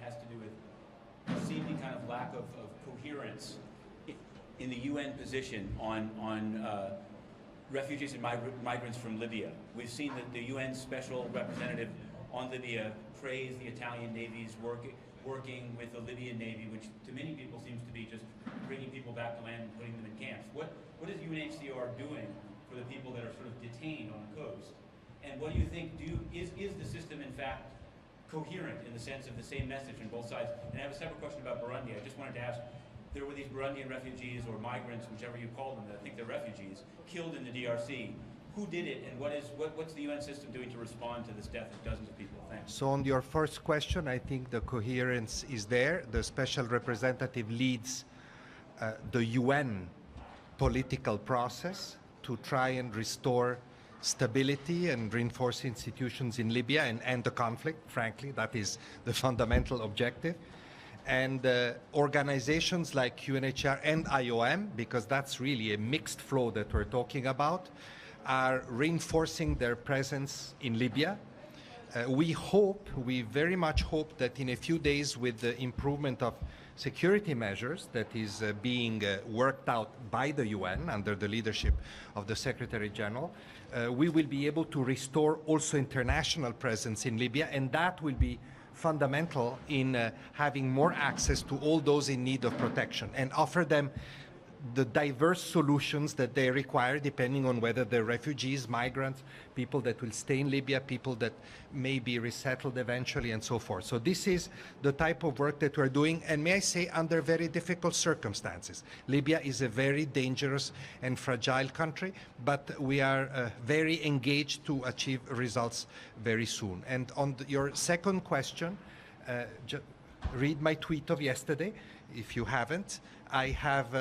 has to do with a seeming kind of lack of coherence in the UN position on refugees and migrants from Libya. We've seen that the UN Special Representative on Libya praised the Italian Navy's working with the Libyan Navy, which to many people seems to be just bringing people back to land and putting them in camps. What is UNHCR doing for the people that are sort of detained on the coast? And what do you think, is the system in fact coherent in the sense of the same message on both sides? And I have a separate question about Burundi. I just wanted to ask, there were these Burundian refugees or migrants, whichever you call them, I think they're refugees, killed in the DRC. Who did it, and what's the UN system doing to respond to this death of dozens of people? Thanks. So on your first question, I think the coherence is there. The special representative leads the UN political process to try and restore stability and reinforce institutions in Libya and end the conflict. Frankly, that is the fundamental objective. And organizations like UNHCR and IOM, because that's really a mixed flow that we're talking about, are reinforcing their presence in Libya. We very much hope that in a few days, with the improvement of security measures that is being worked out by the UN under the leadership of the Secretary General, we will be able to restore also international presence in Libya, and that will be fundamental in having more access to all those in need of protection and offer them the diverse solutions that they require, depending on whether they're refugees, migrants, people that will stay in Libya, people that may be resettled eventually, and so forth. So this is the type of work that we're doing, and may I say, under very difficult circumstances. Libya is a very dangerous and fragile country, but we are very engaged to achieve results very soon. And on your second question, read my tweet of yesterday, if you haven't. I have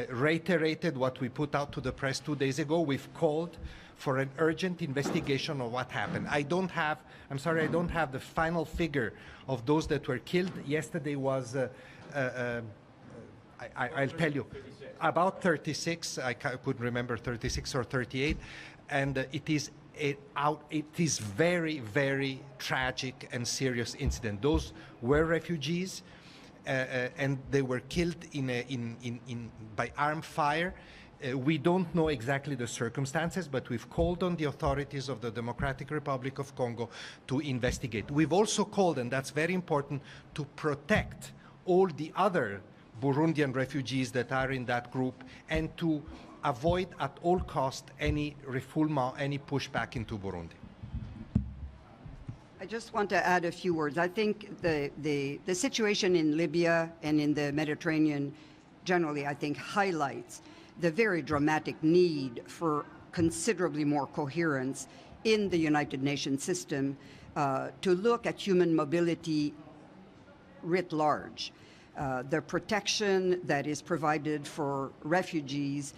reiterated what we put out to the press 2 days ago. We've called for an urgent investigation of what happened. I'm sorry, I don't have the final figure of those that were killed. Yesterday was, I'll tell you, about 36. I couldn't remember, 36 or 38. And it is very, very tragic and serious incident. Those were refugees. And they were killed by armed fire. We don't know exactly the circumstances, but we've called on the authorities of the Democratic Republic of Congo to investigate. We've also called, and that's very important, to protect all the other Burundian refugees that are in that group, and to avoid at all cost any refoulement, any pushback into Burundi. I just want to add a few words. I think the situation in Libya and in the Mediterranean generally, I think, highlights the very dramatic need for considerably more coherence in the United Nations system to look at human mobility writ large. The protection that is provided for refugees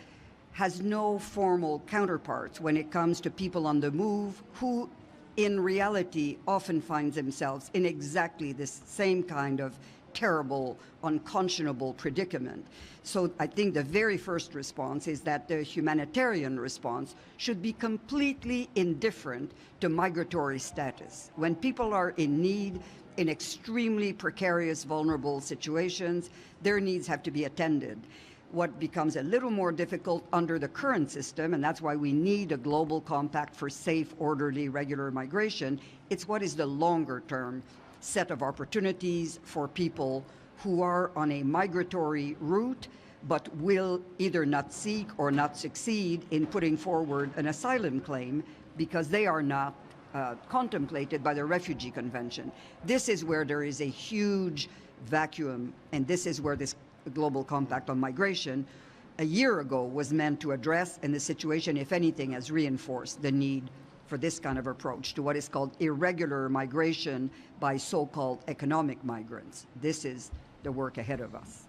has no formal counterparts when it comes to people on the move who in reality often finds themselves in exactly this same kind of terrible, unconscionable predicament. So I think the very first response is that the humanitarian response should be completely indifferent to migratory status. When people are in need, in extremely precarious, vulnerable situations, their needs have to be attended. What becomes a little more difficult under the current system, and that's why we need a global compact for safe, orderly, regular migration, it's what is the longer-term set of opportunities for people who are on a migratory route but will either not seek or not succeed in putting forward an asylum claim because they are not contemplated by the Refugee Convention. This is where there is a huge vacuum, and this is where this Global Compact on Migration a year ago was meant to address, and the situation, if anything, has reinforced the need for this kind of approach to what is called irregular migration by so-called economic migrants. This is the work ahead of us.